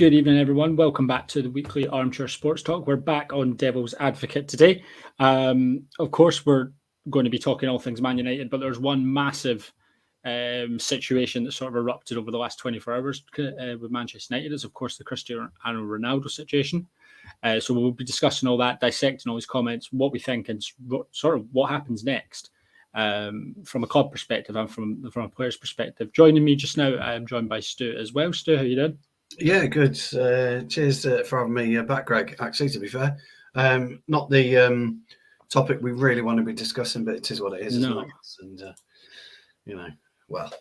Good evening, everyone. Welcome back to the weekly Armchair Sports Talk. We're back on Devil's Advocate today. Of course, we're going to be talking all things Man United, but there's one massive situation that sort of erupted over the last 24 hours with Manchester United is, of course, the Cristiano Ronaldo situation. So we'll be discussing all that, dissecting all his comments, what we think, and sort of what happens next from a club perspective and from a player's perspective. Joining me just now, I'm joined by Stu as well. Stu, how you doing? Yeah, good. Cheers for having me back, Greg. Actually, to be fair, not the topic we really want to be discussing, but it is what it is, isn't it? And well,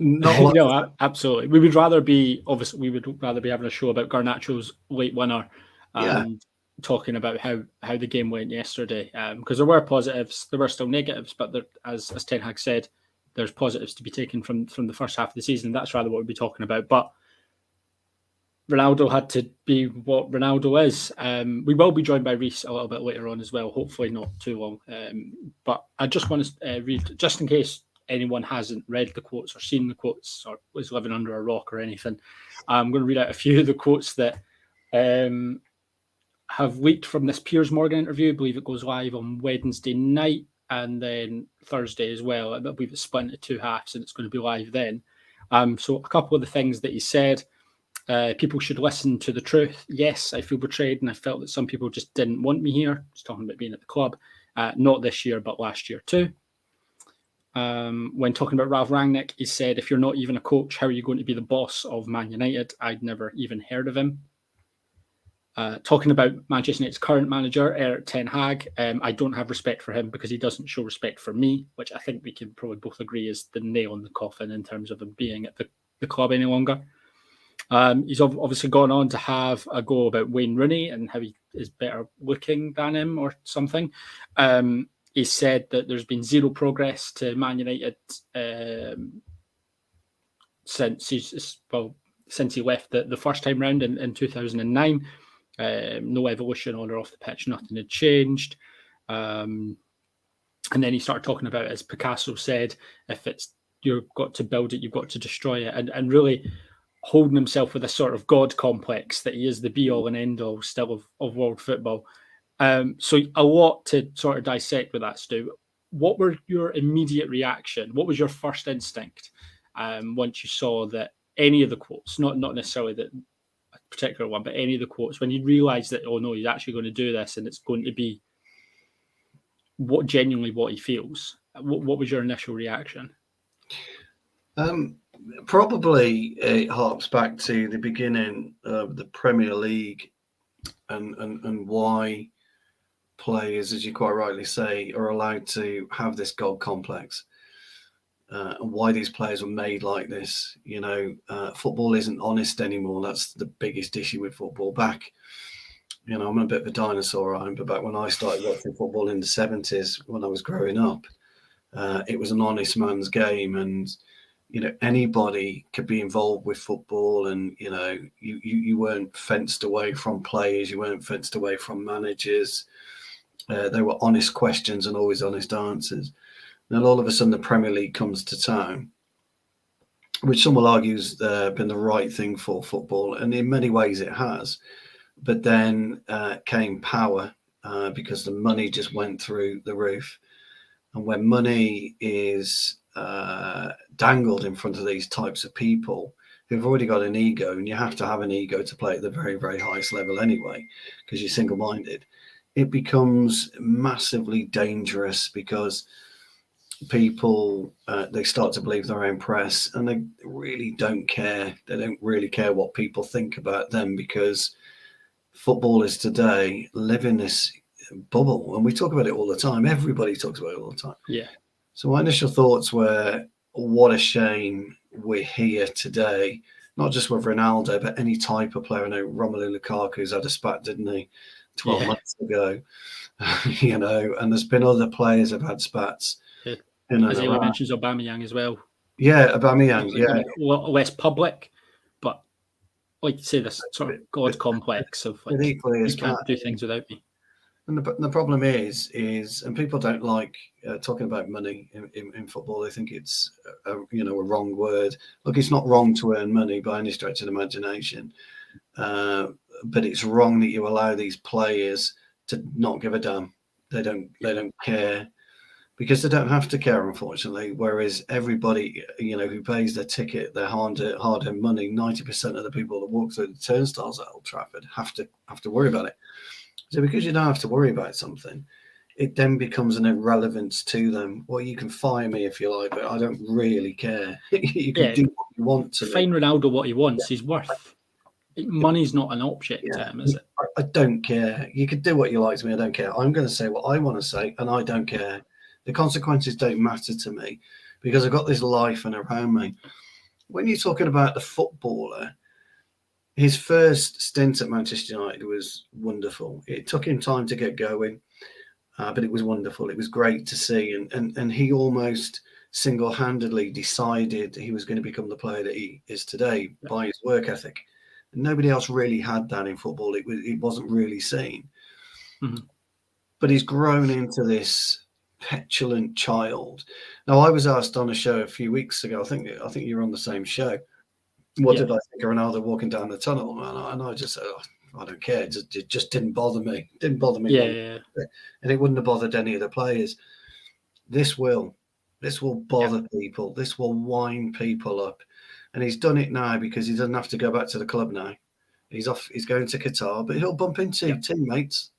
not no, absolutely. We would rather be having a show about Garnacho's late winner and talking about how the game went yesterday. Because there were positives, there were still negatives, but there, as Ten Hag said, there's positives to be taken from the first half of the season. That's rather what we'll be talking about, but. Ronaldo had to be what Ronaldo is. We will be joined by Reese a little bit later on as well, hopefully not too long. But I just want to read, just in case anyone hasn't read the quotes or seen the quotes or was living under a rock or anything, I'm going to read out a few of the quotes that have leaked from this Piers Morgan interview. I believe it goes live on Wednesday night and then Thursday as well. I believe it's split into two halves and it's going to be live then. So a couple of the things that he said. People should listen to the truth. Yes, I feel betrayed and I felt that some people just didn't want me here. He's talking about being at the club. Not this year, but last year too. When talking about Ralf Rangnick, he said, if you're not even a coach, how are you going to be the boss of Man United? I'd never even heard of him. Talking about Manchester United's current manager, Erik Ten Hag, I don't have respect for him because he doesn't show respect for me, which I think we can probably both agree is the nail in the coffin in terms of him being at the club any longer. He's obviously gone on to have a go about Wayne Rooney and how he is better looking than him or something. He said that there's been zero progress to Man United since he left the first time round in 2009. No evolution on or off the pitch, nothing had changed. And then he started talking about, as Picasso said, if it's you've got to build it, you've got to destroy it, and really holding himself with a sort of God complex that he is the be-all and end-all still of world football. So a lot to sort of dissect with that, Stu. What were your immediate reaction? What was your first instinct once you saw that any of the quotes, not necessarily that particular one, but any of the quotes, when you realised that, oh no, he's actually going to do this and it's going to be what he feels? What was your initial reaction? Probably it harks back to the beginning of the Premier League and why players, as you quite rightly say, are allowed to have this God complex and why these players were made like this. Football isn't honest anymore. That's the biggest issue with football. Back, I'm a bit of a dinosaur, but back when I started watching football in the 70s, when I was growing up, it was an honest man's game and anybody could be involved with football and, you weren't fenced away from players. You weren't fenced away from managers. There were honest questions and always honest answers. Then all of a sudden the Premier League comes to town, which some will argue has been the right thing for football. And in many ways it has. But then came power because the money just went through the roof. And when money is dangled in front of these types of people who've already got an ego, and you have to have an ego to play at the very, very highest level anyway, because you're single-minded, it becomes massively dangerous because people, they start to believe their own press and they really don't care. They don't really care what people think about them because footballers today live in this bubble and we talk about it all the time. Everybody talks about it all the time. Yeah. So my initial thoughts were, what a shame we're here today, not just with Ronaldo, but any type of player. I know Romelu Lukaku's had a spat, didn't he, 12 months ago, and there's been other players have had spats. Yeah. As Ella mentions Aubameyang as well. Yeah, Aubameyang, less public, but like you say, this sort of God complex of like, you can't do things without me. And the problem is, and people don't like talking about money in football. They think it's a wrong word. Look, it's not wrong to earn money by any stretch of the imagination, but it's wrong that you allow these players to not give a damn. They don't care, because they don't have to care, unfortunately. Whereas everybody, who pays their ticket, their hard-earned money, 90% of the people that walk through the turnstiles at Old Trafford have to worry about it. So because you don't have to worry about something, it then becomes an irrelevance to them. Well, you can fire me if you like, but I don't really care. You can do what you want to Fine me. Ronaldo what he wants. He's worth. Money's not an object to him, is it? I don't care. You can do what you like to me. I don't care. I'm going to say what I want to say, and I don't care. The consequences don't matter to me, because I've got this life and around me. When you're talking about the footballer, his first stint at Manchester United was wonderful. It took him time to get going, but it was wonderful. It was great to see, and he almost single-handedly decided he was going to become the player that he is today by his work ethic. Nobody else really had that in football. It wasn't really seen. Mm-hmm. But he's grown into this petulant child. Now, I was asked on a show a few weeks ago, I think you were on the same show, what did I think of Ronaldo walking down the tunnel? And I just said, I don't care. It just didn't bother me. It didn't bother me. Yeah. And it wouldn't have bothered any of the players. This will bother people. This will wind people up. And he's done it now because he doesn't have to go back to the club now. He's off. He's going to Qatar, but he'll bump into teammates.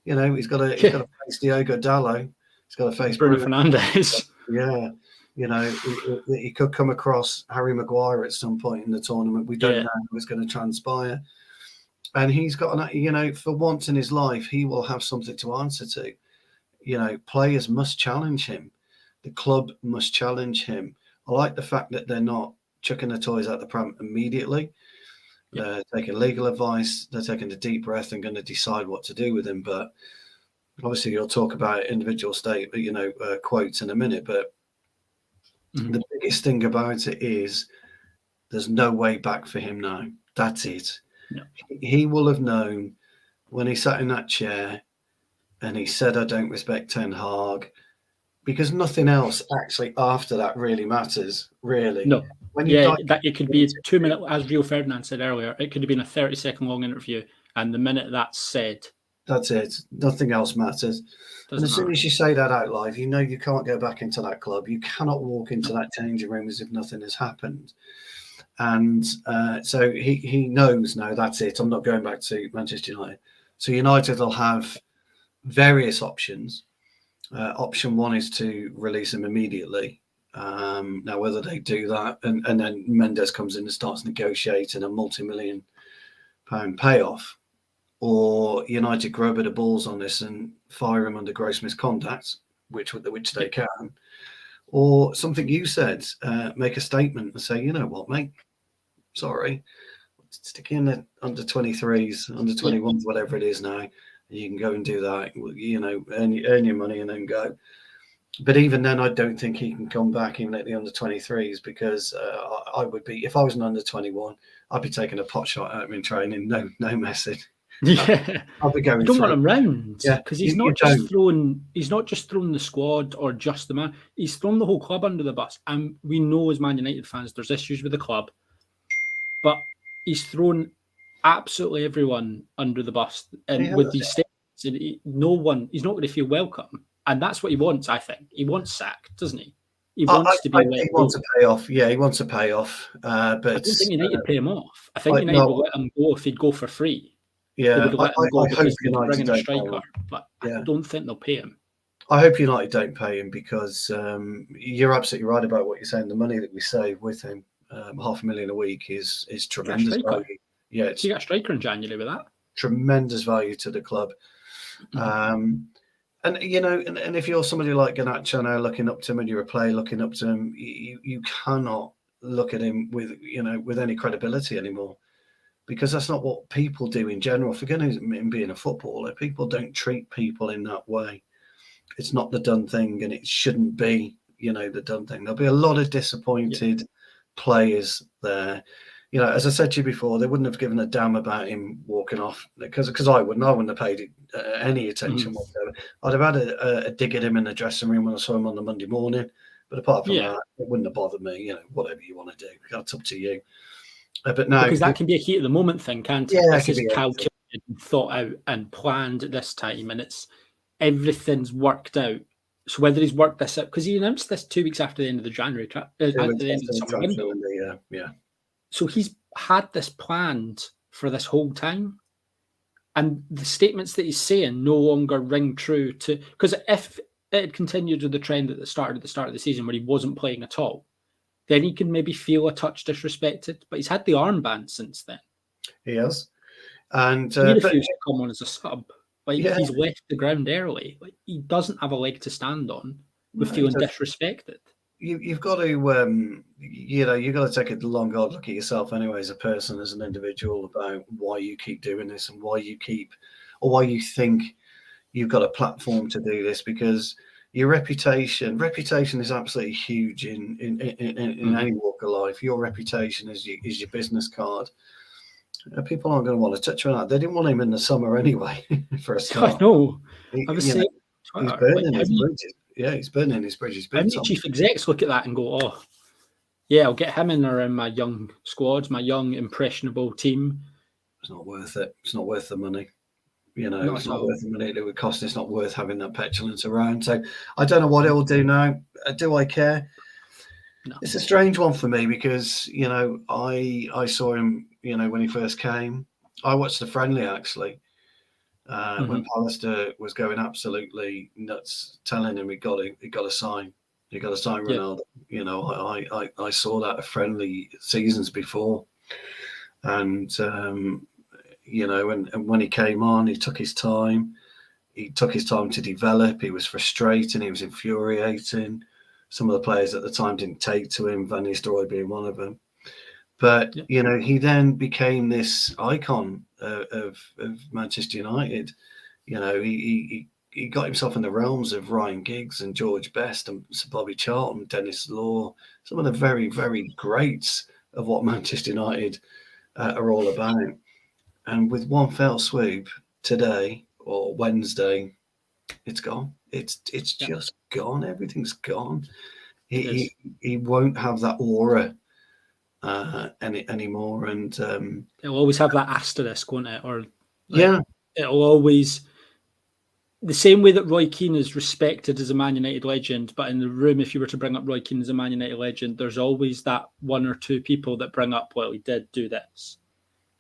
He's got to face Diogo Dalot. He's got to face Bruno Fernandes. Yeah. He could come across Harry Maguire at some point in the tournament. We don't know how it's going to transpire. And he's got, for once in his life, he will have something to answer to. Players must challenge him. The club must challenge him. I like the fact that they're not chucking the toys out the pram immediately. They're taking legal advice. They're taking a deep breath and going to decide what to do with him. But obviously, you'll talk about individual quotes in a minute. But the biggest thing about it is there's no way back for him now. That's it. No. He will have known when he sat in that chair and he said, I don't respect Ten Hag, because nothing else actually after that really matters, really. No. That it could be a 2 minute, as Rio Ferdinand said earlier, it could have been a 30-second long interview, and the minute that's said, that's it. Nothing else matters. And as soon as you say that out loud, you can't go back into that club. You cannot walk into that changing room as if nothing has happened. And so he knows now, that's it. I'm not going back to Manchester United. So United will have various options. Option one is to release him immediately. Now, whether they do that and then Mendes comes in and starts negotiating a multi-million-pound payoff, or United grow a bit of balls on this and fire him under gross misconduct, which they can, or something you said, make a statement and say, you know what, mate, sorry, stick in the under 23s, under 21s, whatever it is now. You can go and do that, earn your money and then go. But even then, I don't think he can come back even at the under 23s, because I would be, if I was an under 21, I'd be taking a pot shot at him in training. No messing. Yeah, I'll be going. You don't want him round, yeah, because he's not just thrown. He's not just thrown the squad or just the man. He's thrown the whole club under the bus. And we know as Man United fans, there's issues with the club, but he's thrown absolutely everyone under the bus, and with these statements, and he's not going to feel welcome. And that's what he wants, I think. He wants sacked, doesn't he? He wants to be. He wants a payoff. Yeah, he wants a payoff. But I don't think United pay him off. I think United will let him go if he'd go for free. Yeah, they would let him go because they're bringing a striker. But I don't think they'll pay him. I hope United don't pay him, because you're absolutely right about what you're saying. The money that we save with him, $500,000 a week, is tremendous value. Yeah, so you got a striker in January with that. Tremendous value to the club. And if you're somebody like Garnacho now looking up to him, and you're a player looking up to him, you cannot look at him with any credibility anymore, because that's not what people do in general. Forgetting him being a footballer, people don't treat people in that way. It's not the done thing, and it shouldn't be, the done thing. There'll be a lot of disappointed players there. As I said to you before, they wouldn't have given a damn about him walking off, because I wouldn't have paid any attention whatsoever. I'd have had a dig at him in the dressing room when I saw him on the Monday morning. But apart from that, it wouldn't have bothered me. Whatever you want to do, that's up to you. But no, because that can be a heat of the moment thing, can't it? yeah, it This could is be anything. calculated and thought out and planned at this time, and it's everything's worked out. So whether he's worked this out, because he announced this 2 weeks after the end of the January It at was the end of the just a summer transfer window. window, yeah. So he's had this planned for this whole time. And the statements that he's saying no longer ring true to, because if it had continued with the trend at the start of the season where he wasn't playing at all, then he can maybe feel a touch disrespected. But he's had the armband since then. He has. And He but refused to come on as a sub. Like yeah, he's left the ground early. Like he doesn't have a leg to stand on with no, feeling disrespected. you've got to you've got to take a long hard look at yourself anyway as a person, as an individual, about why you keep doing this and why you think you've got a platform to do this, because your reputation is absolutely huge in any walk of life. Your reputation is your business card. People aren't going to want to touch on that. They didn't want him in the summer anyway, for a I start. know. I was saying He's Twitter, like burning his bridges. Yeah, he's burning his bridges how big many time. chief execs look at that and go, "Oh, yeah, I'll get him in around my young squad, my young impressionable team." It's not worth it. It's not worth the money. Not It's at not all. worth the money it would cost. It's not worth having that petulance around. So I don't know what it will do now. Do I care? No. It's a strange one for me because, I saw him, when he first came. I watched the friendly actually, when Pallister was going absolutely nuts, telling him he got to sign. You got to sign Yeah. Ronaldo. I saw that at friendly seasons before, and and when he came on, he took his time. He took his time to develop. He was frustrating. He was infuriating. Some of the players at the time didn't take to him, Van Nistelrooy being one of them. But Yeah. he then became this icon of Manchester United. He got himself in the realms of Ryan Giggs and George Best and Sir Bobby Charlton, Dennis Law, some of the very, very greats of what Manchester United are all about. And with one fell swoop today or Wednesday, it's gone. It's just gone. Everything's gone. He won't have that aura anymore. And It'll always have that asterisk, won't it? Or yeah, it'll always, the same way that Roy Keane is respected as a Man United legend, but in the room, if you were to bring up Roy Keane as a Man United legend, there's always that one or two people that bring up, well, he did do this.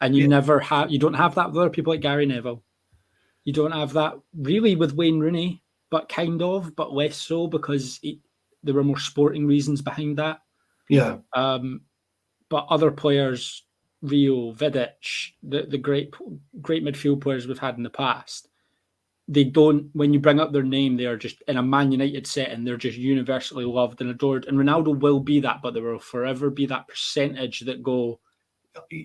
And you don't have that with other people like Gary Neville. You don't have that really with Wayne Rooney, but less so because there were more sporting reasons behind that. Yeah. But other players, Rio, Vidic, the great midfield players we've had in the past, they don't, when you bring up their name, they are just in a Man United setting, they're just universally loved and adored. And Ronaldo will be that, but there will forever be that percentage that go,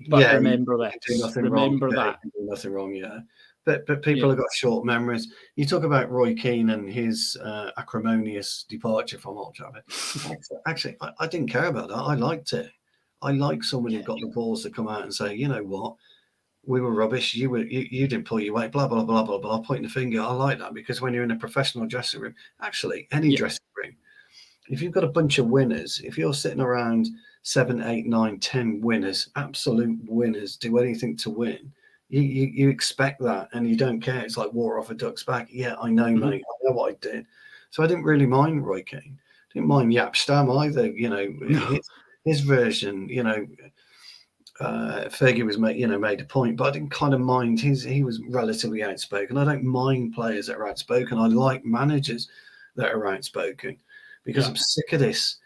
but remember this, remember that. You can do nothing wrong, But people have got short memories. You talk about Roy Keane and his acrimonious departure from Old Trafford. Actually, I didn't care about that. I liked it. I like someone who got the balls to come out and say, you know what, we were rubbish. You didn't pull your weight. Blah blah blah blah blah. Pointing the finger. I like that because when you're in a professional dressing room, actually any dressing room, if you've got a bunch of winners, if you're sitting around 7, 8, 9, 10 winners, absolute winners, do anything to win. You expect that, and you don't care. It's like water off a duck's back. Yeah, I know, mate. I know what I did. So I didn't really mind Roy Keane. Didn't mind Yap Stam either. His version. Fergie was made a point, but I didn't kind of mind. He was relatively outspoken. I don't mind players that are outspoken. I like managers that are outspoken because I'm sick of this.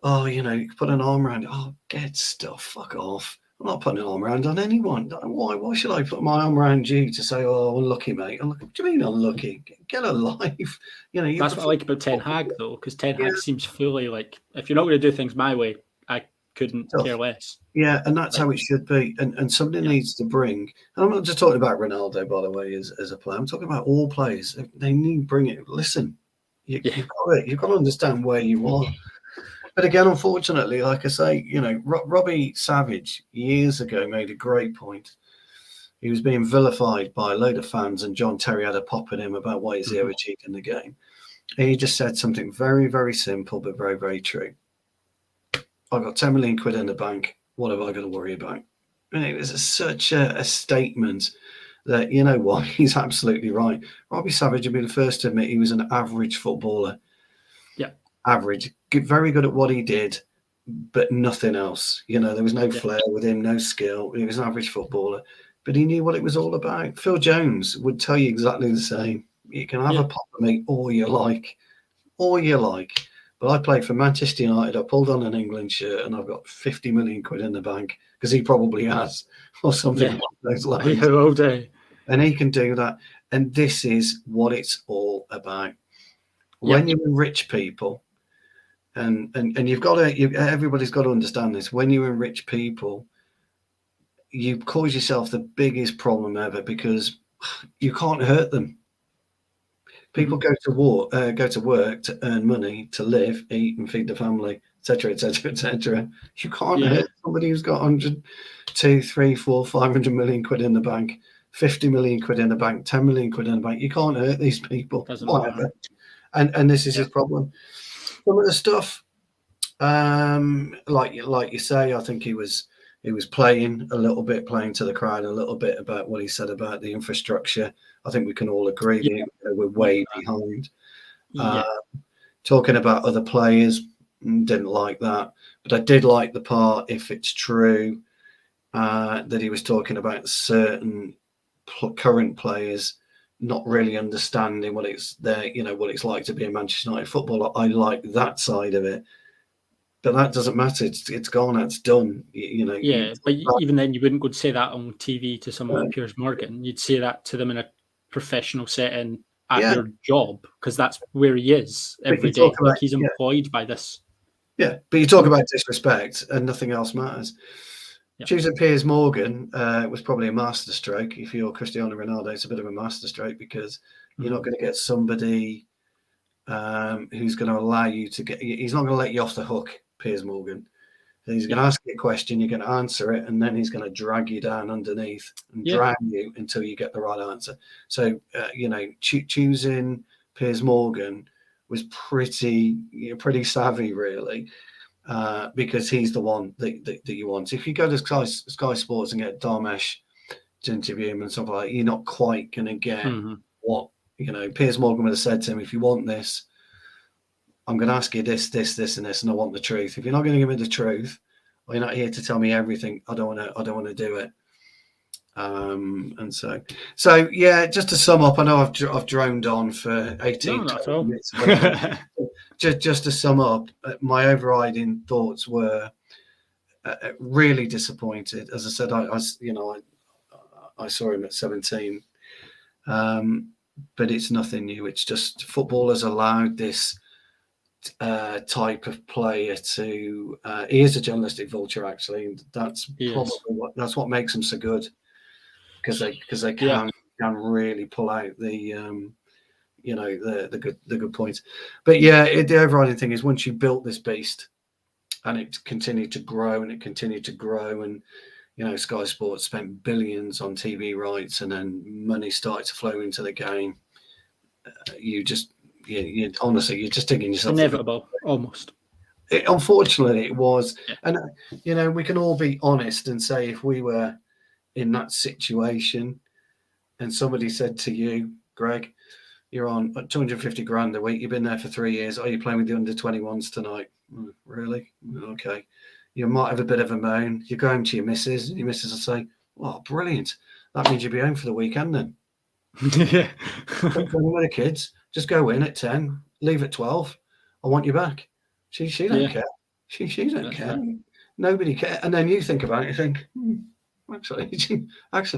Oh, you put an arm around. Oh, get stuff. Fuck off. I'm not putting an arm around on anyone. Why? Why should I put my arm around you to say, "Oh, unlucky, mate"? What do you mean unlucky? Get a life. That's what I like about Ten Hag, though, because Ten Hag seems fully like, if you're not going to do things my way, I couldn't care less. Yeah, and that's how it should be. And somebody needs to bring. And I'm not just talking about Ronaldo, by the way, as a player. I'm talking about all players. They need to bring it. Listen, you've got to understand where you are. But again, unfortunately, like I say, Robbie Savage years ago made a great point. He was being vilified by a load of fans, and John Terry had a pop at him about why he's the overachieved in the game. And he just said something very, very simple, but very, very true. I got 10 million quid in the bank. what have I got to worry about? And it was such a statement that, you know what, he's absolutely right. Robbie Savage would be the first to admit he was an average footballer. Yeah. Average, very good at what he did, but nothing else. You know, there was no Yeah. flair with him, no skill. He was an average footballer, but he knew what it was all about. Phil Jones would tell you exactly the same. You can have a pop with me all you like, But I played for Manchester United. I pulled on an England shirt and I've got 50 million quid in the bank, because he probably has, or something along those lines. Yeah, all day. And he can do that. And this is what it's all about. When you're with rich people, and you've got to, everybody's got to understand this. When you're in rich people, you cause yourself the biggest problem ever, because you can't hurt them. People go to work to earn money, to live, eat, and feed the family, etc., etc., etc. You can't hurt somebody who's got 100, 2, 3, 4, 500 million quid in the bank, 50 million quid in the bank, 10 million quid in the bank. You can't hurt these people. Doesn't matter. And this is his problem. Some of the stuff, like you say, I think he was playing a little bit, playing to the crowd a little bit about what he said about the infrastructure. I think we can all agree we're way behind. Talking about other players, didn't like that, but I did like the part, if it's true, that he was talking about certain current players not really understanding what it's what it's like to be a Manchester United footballer. I like that side of it. But that doesn't matter. It's gone. It's done. But even then, you wouldn't go to say that on TV to someone like Piers Morgan. You'd say that to them in a professional setting at their job, because that's where he is every day. Like, he's employed by this. Yeah, but you talk about disrespect and nothing else matters. Choosing Piers Morgan was probably a masterstroke. If you're Cristiano Ronaldo, it's a bit of a masterstroke, because you're not going to get somebody who's going to allow you to get. He's not going to let you off the hook, Piers Morgan. He's going to ask you a question, you're going to answer it, and then he's going to drag you down underneath and drag you until you get the right answer. So, choosing Piers Morgan was pretty savvy, really, because he's the one that you want. If you go to Sky Sports and get Dharmesh to interview him and stuff like that, you're not quite going to get what, Piers Morgan would have said to him. If you want this, I'm going to ask you this, this, this, and this, and I want the truth. If you're not going to give me the truth, or you're not here to tell me everything, I don't want to do it. And so yeah. Just to sum up, I know I've droned on for 18 minutes. Just to sum up, my overriding thoughts were really disappointed. As I said, I saw him at 17, but it's nothing new. It's just footballers allowed this type of player to he is a journalistic vulture, actually, and that's probably what makes him so good, because they can really pull out the the good points. But the overriding thing is, once you built this beast and it continued to grow and Sky Sports spent billions on TV rights, and then money started to flow into the game, honestly, you're just digging yourself. Inevitable, almost. Unfortunately, it was. And, we can all be honest and say, if we were in that situation and somebody said to you, Greg, you're on 250 grand a week, you've been there for 3 years, are you playing with the under-21s tonight? Really? Okay. You might have a bit of a moan. You go home to your missus, and your missus will say, "Oh, brilliant. That means you'll be home for the weekend then." Yeah. With the kids, just go in at 10, leave at 12. I want you back. She don't care. She don't care. Right. Nobody cares. And then you think about it, you think, actually,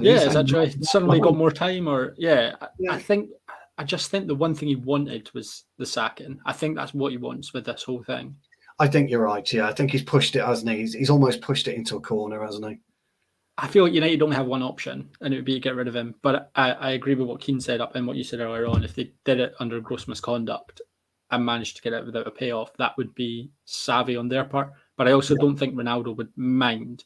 is that right? Suddenly got more time, or I just think the one thing he wanted was the sacking. I think that's what he wants with this whole thing. I think you're right. Yeah, I think he's pushed it, hasn't he? He's almost pushed it into a corner, hasn't he? I feel like United only have one option, and it would be to get rid of him. But I agree with what Keane said up and what you said earlier on. If they did it under gross misconduct and managed to get it without a payoff, that would be savvy on their part. But I also don't think Ronaldo would mind.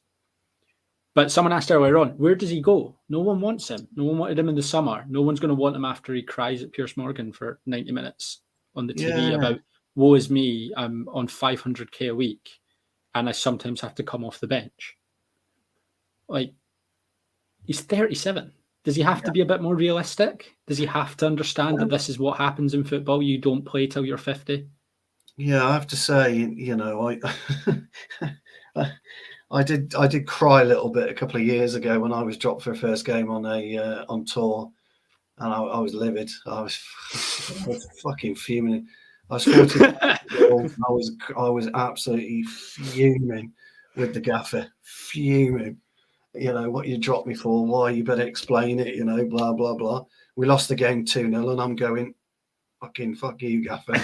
But someone asked earlier on, where does he go? No one wants him. No one wanted him in the summer. No one's going to want him after he cries at Piers Morgan for 90 minutes on the TV about, woe is me, I'm on 500k a week, and I sometimes have to come off the bench. like, he's 37. Does he have to be a bit more realistic? Does he have to understand that this is what happens in football? You don't play till you're 50? Yeah, I have to say, I did cry a little bit a couple of years ago when I was dropped for a first game on tour, and I was livid. I was fucking fuming. I was 40 years old. I was absolutely fuming with the gaffer, fuming. What you dropped me for? Why? You better explain it. Blah blah blah. We lost the game 2-0, and I'm going, fucking fuck you, gaffer.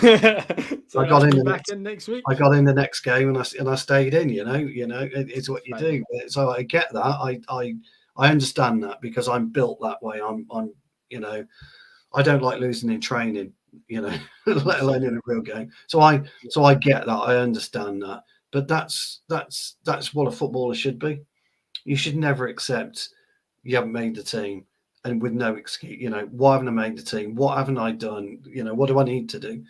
So I got in back in next week. I got in the next game and I stayed in. It's what you do. So I get that. I understand that because I'm built that way. I'm I don't like losing in training. Let alone in a real game. So I get that. I understand that. But that's what a footballer should be. You should never accept you haven't made the team and with no excuse. Why haven't I made the team? What haven't I done? What do I need to do?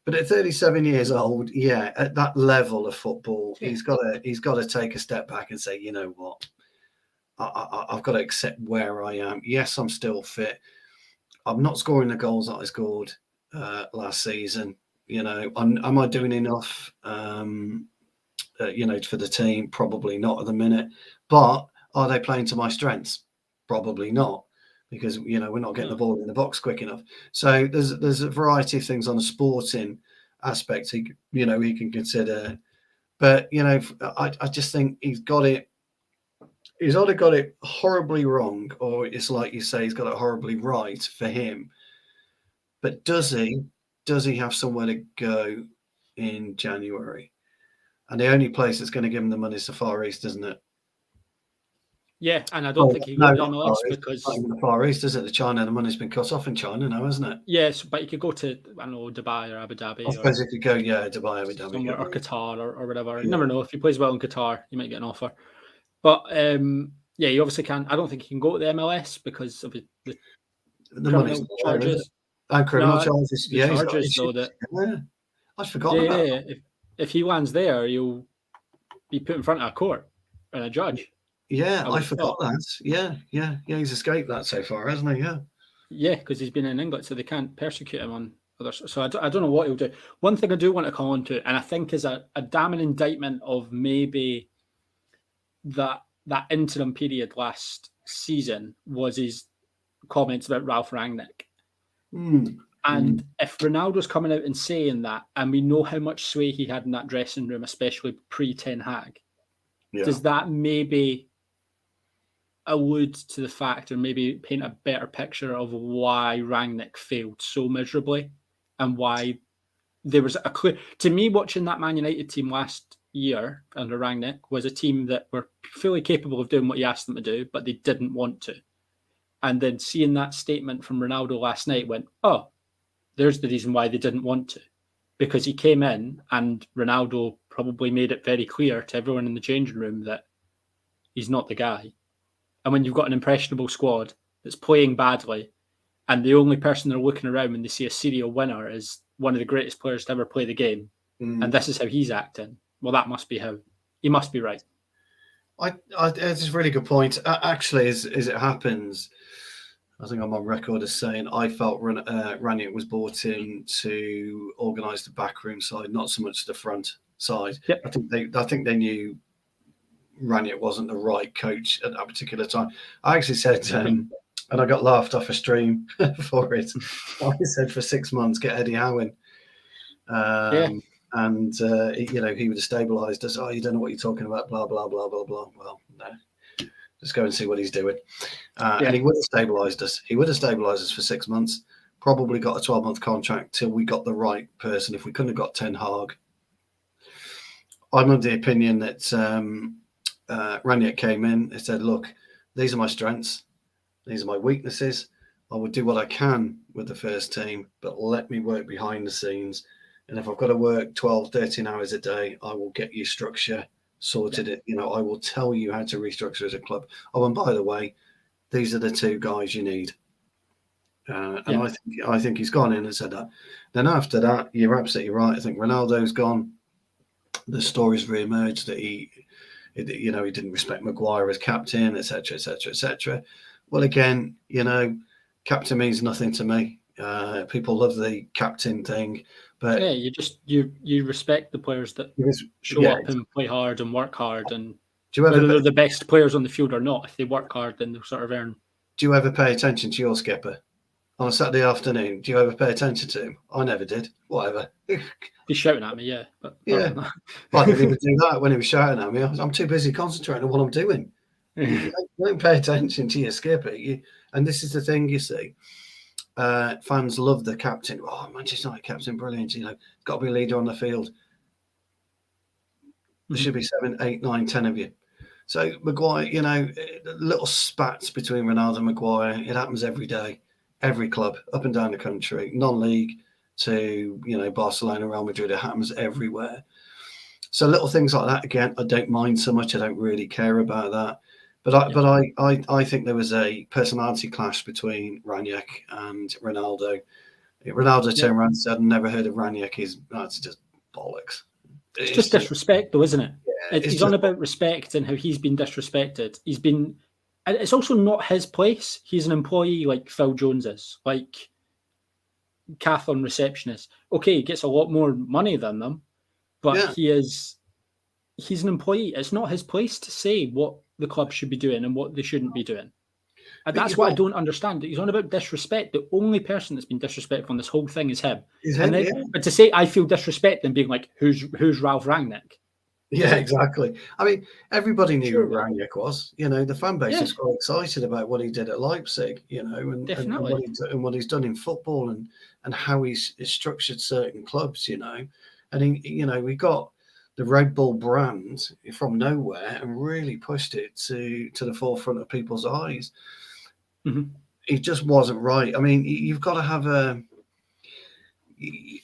But at 37 years old, yeah, at that level of football, he's got to take a step back and say, you know what, I've got to accept where I am. Yes, I'm still fit. I'm not scoring the goals that I scored last season. Am I doing enough? For the team, probably not at the minute. But are they playing to my strengths? Probably not, because we're not getting the ball in the box quick enough. So there's a variety of things on a sporting aspect he can consider. But I just think he's got it. He's either got it horribly wrong, or it's like you say, he's got it horribly right for him. But does he have somewhere to go in January? And the only place that's going to give him the money is the Far East, isn't it? Yeah, and I don't think he got the MLS because not even the Far East, is it? The China, the money's been cut off in China now, isn't it? Yes, but you could go to Dubai or Abu Dhabi. I suppose you could go, Dubai, Abu Dhabi, somewhere, or Qatar or whatever. You never know. If he plays well in Qatar, you might get an offer. But you obviously can't. I don't think he can go to the MLS because of the criminal charges. And criminal charges. The charges, though, that I forgot about that. If he lands there, he'll be put in front of a court and a judge. Yeah, I forgot that. Yeah. He's escaped that so far, hasn't he? Yeah. Yeah, because he's been in England, so they can't persecute him on others. So I don't know what he'll do. One thing I do want to call on to, and I think is a damning indictment of maybe that interim period last season, was his comments about Ralph Rangnick. And if Ronaldo's coming out and saying that, and we know how much sway he had in that dressing room, especially pre-Ten Hag, does that maybe allude to the fact, or maybe paint a better picture of why Rangnick failed so miserably, and why there was a clear... To me, watching that Man United team last year under Rangnick was a team that were fully capable of doing what he asked them to do, but they didn't want to. And then seeing that statement from Ronaldo last night went, oh, there's the reason why they didn't want to. Because he came in and Ronaldo probably made it very clear to everyone in the changing room that he's not the guy. And when you've got an impressionable squad that's playing badly, and the only person they're looking around when they see a serial winner is one of the greatest players to ever play the game, and this is how he's acting, well, that must be how he must be right. It's a really good point. Actually, as it happens, I think I'm on record as saying I felt Rangnick was brought in to organise the backroom side, not so much the front side. Yep. I think they knew Rangnick wasn't the right coach at that particular time. I actually said, and I got laughed off a stream for it. I said for 6 months, get Eddie Howe in. And he would have stabilised us. Oh, you don't know what you're talking about, blah, blah, blah, blah, blah. Well, no. Just go and see what he's doing. And he would have stabilised us. He would have stabilised us for 6 months, probably got a 12-month contract till we got the right person. If we couldn't have got Ten Hag. I'm of the opinion that Rangnick came in and said, look, these are my strengths. These are my weaknesses. I will do what I can with the first team, but let me work behind the scenes. And if I've got to work 12, 13 hours a day, I will get you structure sorted. I will tell you how to restructure as a club. Oh, and by the way, these are the two guys you need. And I think he's gone in and said that. Then after that, you're absolutely right. I think Ronaldo's gone. The stories re-emerged that he he didn't respect Maguire as captain, etc., etc., etc. Well, again, captain means nothing to me. People love the captain thing, but yeah, you respect the players that show up and play hard and work hard, and whether they're the best players on the field or not, if they work hard, then they'll sort of earn. Do you ever pay attention to your skipper on a Saturday afternoon? Do you ever pay attention to him? I never did. Whatever. He's shouting at me, yeah, but yeah. Well, I didn't even do that when he was shouting at me. I'm too busy concentrating on what I'm doing. You don't pay attention to your skipper. And this is the thing, you see. Fans love the captain. Oh, Manchester United captain, brilliant. Got to be a leader on the field. There should be 7, 8, 9, 10 of you. So Maguire, little spats between Ronaldo and Maguire. It happens every day, every club, up and down the country, non-league to Barcelona, Real Madrid. It happens everywhere. So little things like that. Again, I don't mind so much. I don't really care about that. But I think there was a personality clash between Ranić and Ronaldo. Ronaldo turned around and said, "I've never heard of Ranić." That's just bollocks. It's just disrespect, though, isn't it? Yeah, he's on about respect and how he's been disrespected. And it's also not his place. He's an employee like Phil Jones is, like Catherine receptionist. Okay, he gets a lot more money than them, but he's an employee. It's not his place to say what the club should be doing and what they shouldn't be doing. And that's what I don't understand. He's on about disrespect. The only person that's been disrespectful on this whole thing is him. But to say I feel disrespected and being like, who's Ralph Rangnick? Yeah, exactly. I mean, everybody knew who Rangnick was. The fan base is quite excited about what he did at Leipzig, and what he's done in football and how he's structured certain clubs, And we got the Red Bull brand from nowhere and really pushed it to the forefront of people's eyes. Mm-hmm. It just wasn't right. I mean, you've got to have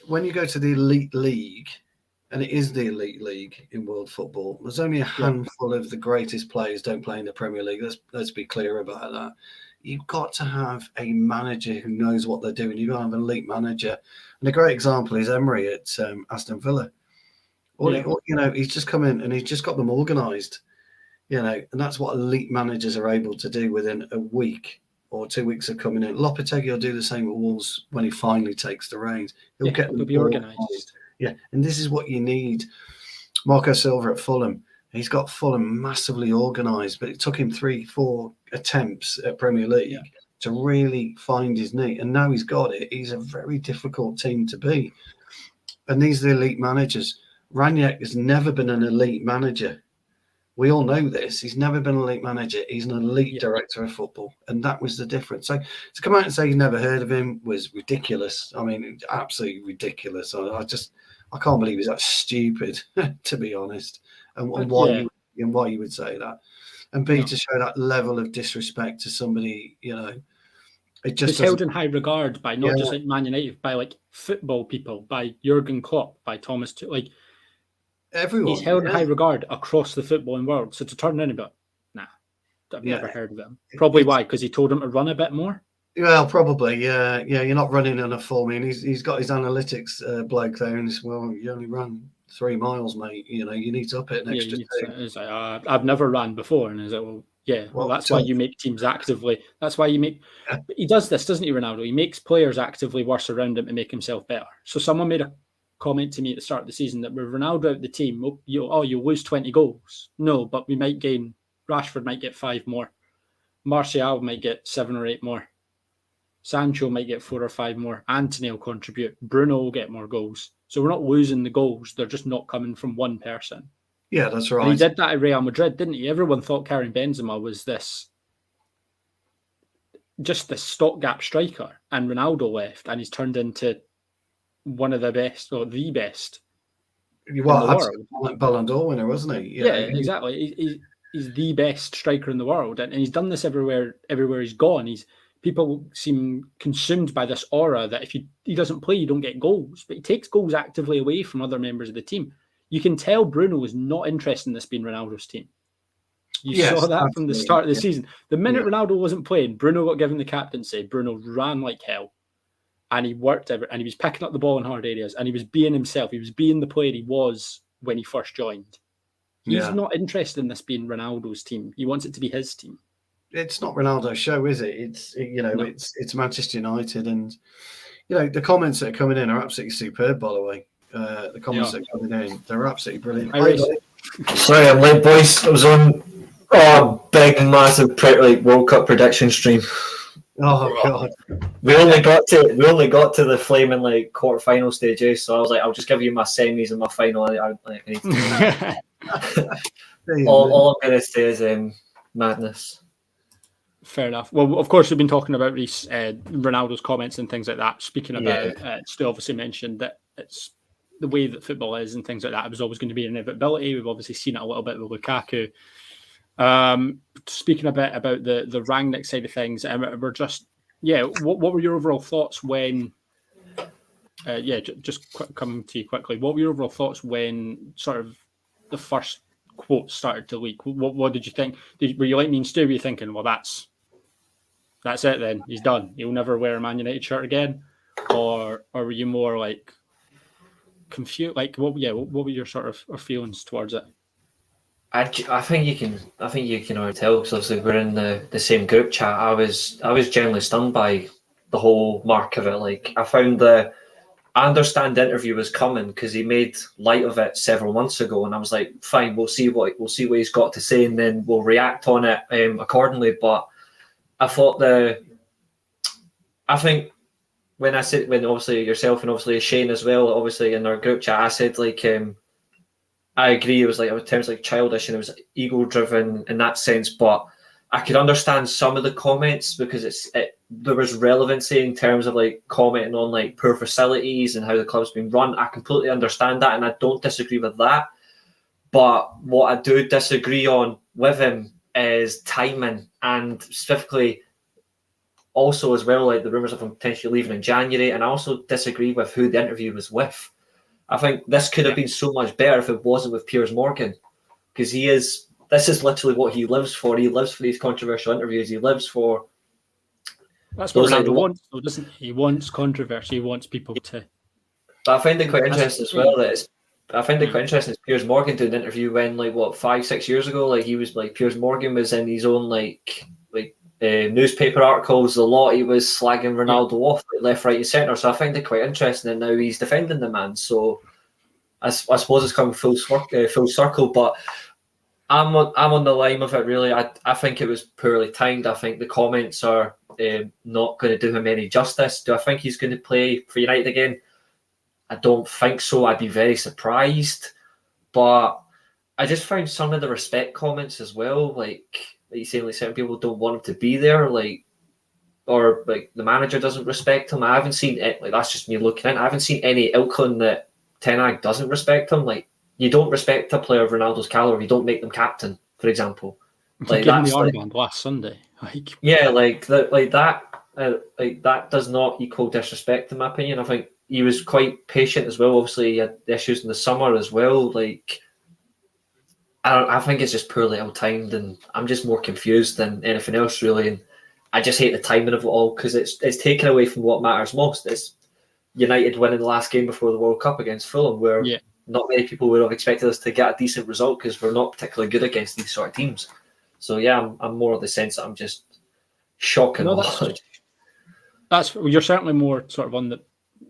when you go to the elite league, and it is the elite league in world football, there's only a handful of the greatest players don't play in the Premier League. Let's be clear about that. You've got to have a manager who knows what they're doing. You've got to have an elite manager. And a great example is Emery at Aston Villa. He's just come in and he's just got them organised, and that's what elite managers are able to do within a week or 2 weeks of coming in. Lopetegui will do the same with Wolves when he finally takes the reins. He'll be organised. Yeah, and this is what you need. Marco Silva at Fulham. He's got Fulham massively organised, but it took him 3-4 attempts at Premier League to really find his niche. And now he's got it. He's a very difficult team to beat. And these are the elite managers. Ranić has never been an elite manager. We all know this. He's never been an elite manager. He's an elite director of football. And that was the difference. So to come out and say he's never heard of him was ridiculous. I mean, absolutely ridiculous. I can't believe he's that stupid, to be honest. And why you would say that. And B, to show that level of disrespect to somebody, it just it's held in high regard by not just like Man United, by like football people, by Jurgen Klopp, by Thomas Tuchel, like everyone. He's held in high regard across the footballing world. So to turn around and be like, nah, I've never heard of him. Probably why? Because he told him to run a bit more. Well, probably, yeah. You're not running enough for me, and he's got his analytics bloke there, and he's you only ran 3 miles, mate. You need to up it an extra 2. It's like, I've never ran before, and he's like, well, that's why you make teams actively. That's why you make. Yeah. He does this, doesn't he, Ronaldo? He makes players actively worse around him to make himself better. So someone made a comment to me at the start of the season that with Ronaldo out the team, you'll lose 20 goals. No, but we might gain. Rashford might get 5 more. Martial might get 7 or 8 more. Sancho might get 4 or 5 more. Anthony will contribute. Bruno will get more goals. So we're not losing the goals. They're just not coming from one person. Yeah, that's right. And he did that at Real Madrid, didn't he? Everyone thought Karim Benzema was this stopgap striker, and Ronaldo left, and he's turned into one of the best, or the best. Well, that's Ballon d'Or winner, wasn't he? Yeah, exactly. He's the best striker in the world, and he's done this everywhere he's gone. People seem consumed by this aura that if he doesn't play, you don't get goals, but he takes goals actively away from other members of the team. You can tell Bruno was not interested in this being Ronaldo's team. You saw that from the start of the season. The minute Ronaldo wasn't playing, Bruno got given the captaincy. Bruno ran like hell, and he worked and he was picking up the ball in hard areas, and he was being himself. He was being the player he was when he first joined. He's not interested in this being Ronaldo's team. He wants it to be his team. It's not Ronaldo's show, is it? It's Manchester United, and the comments that are coming in are absolutely superb. By the way, the comments that are coming in, they're absolutely brilliant. Sorry, I'm late, boys. I was on big, massive, World Cup prediction stream. Oh God! We only got to the flaming quarterfinal stages, so I was like, I'll just give you my semis and my final. All I'm gonna say is madness. Fair enough. Well, of course, we've been talking about Ronaldo's comments and things like that. Speaking about, Stu obviously mentioned that it's the way that football is and things like that. It was always going to be an inevitability. We've obviously seen it a little bit with Lukaku. Speaking a bit about the Rangnick side of things, we're just what were your overall thoughts when? Coming to you quickly. What were your overall thoughts when sort of the first quotes started to leak? What did you think? Were you like me and Stu? Were you thinking, well, that's it then? He's done. He'll never wear a Man United shirt again, or were you more like confused? Like what were your sort of feelings towards it? I think you can already tell because obviously we're in the same group chat. I was genuinely stunned by the whole mark of it. I understand the interview was coming because he made light of it several months ago, and I was like, fine, we'll see what he's got to say, and then we'll react on it accordingly. But I think when obviously yourself and obviously Shane as well, obviously in our group chat, I said I agree. It was in terms childish and it was ego driven in that sense, but I could understand some of the comments because there was relevancy in terms of commenting on poor facilities and how the club's been run. I completely understand that, and I don't disagree with that. But what I do disagree on with him is timing, and specifically also as well the rumours of him potentially leaving in January. And I also disagree with who the interview was with. I think this could have been so much better if it wasn't with Piers Morgan, because this is literally what he lives for. He lives for these controversial interviews. He lives for... That's what Ronaldo wants, though, doesn't he? He wants controversy. He wants people to... But I find it quite interesting as well that Piers Morgan did an interview when 5-6 years ago, he was Piers Morgan was in his own newspaper articles a lot. He was slagging Ronaldo off left, right, and centre. So I find it quite interesting that now he's defending the man. So I suppose it's come full circle. But I'm on the line with it. Really, I think it was poorly timed. I think the comments are not going to do him any justice. Do I think he's going to play for United again? I don't think so. I'd be very surprised. But I just found some of the respect comments as well, you saying certain people don't want him to be there, or the manager doesn't respect him. I haven't seen it. That's just me looking in. I haven't seen any outcome that Ten Hag doesn't respect him. You don't respect a player of Ronaldo's caliber if you don't make them captain, for example. Give him the armband last Sunday. That does not equal disrespect in my opinion. I think he was quite patient as well. Obviously, he had issues in the summer as well. I think it's just poorly ill-timed, and I'm just more confused than anything else, really. And I just hate the timing of it all because it's taken away from what matters most. It's United winning the last game before the World Cup against Fulham, where not many people would have expected us to get a decent result because we're not particularly good against these sort of teams. So I'm more of the sense that I'm just shocking. You're certainly more sort of on the...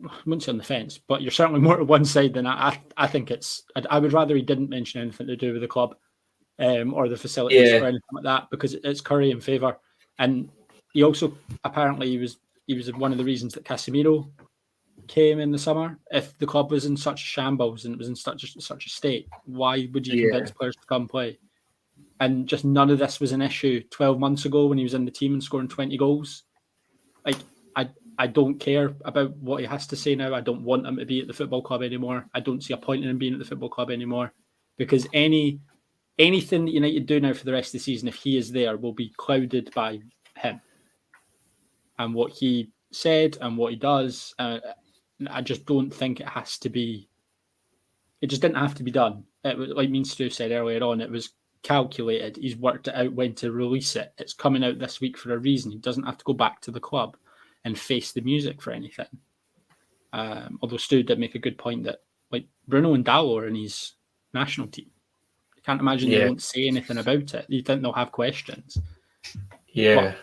I wouldn't say on the fence, but you're certainly more to one side than I think it's... I would rather he didn't mention anything to do with the club or the facilities or anything like that, because it's Curry in favour. And he also, apparently, he was one of the reasons that Casemiro came in the summer. If the club was in such shambles and it was in such a state, why would you convince players to come play? And just none of this was an issue 12 months ago when he was in the team and scoring 20 goals. I don't care about what he has to say now. I don't want him to be at the football club anymore. I don't see a point in him being at the football club anymore, because anything that United do now for the rest of the season, if he is there, will be clouded by him and what he said and what he does. I just don't think it has to be. It just didn't have to be done. It was, like me and Stu said earlier on, it was calculated. He's worked it out when to release it. It's coming out this week for a reason. He doesn't have to go back to the club and face the music for anything. Although Stu did make a good point that Bruno and Dallo are in his national team. can't imagine they won't say anything about it. You think they'll have questions. Yeah.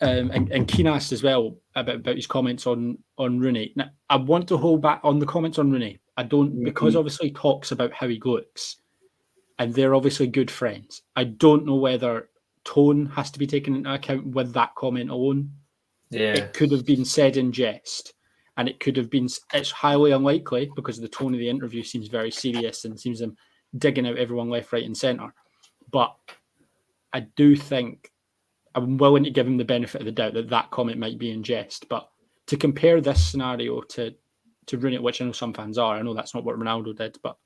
And Keane asked as well about his comments on Rooney. Now, I want to hold back on the comments on Rooney. I don't, because obviously he talks about how he looks, and they're obviously good friends. I don't know whether tone has to be taken into account with that comment alone. Yeah. It could have been said in jest, and it could have been. It's highly unlikely because the tone of the interview seems very serious and seems him digging out everyone left, right, and centre. But I do think I'm willing to give him the benefit of the doubt that comment might be in jest. But to compare this scenario to Rooney, which I know some fans are, I know that's not what Ronaldo did, but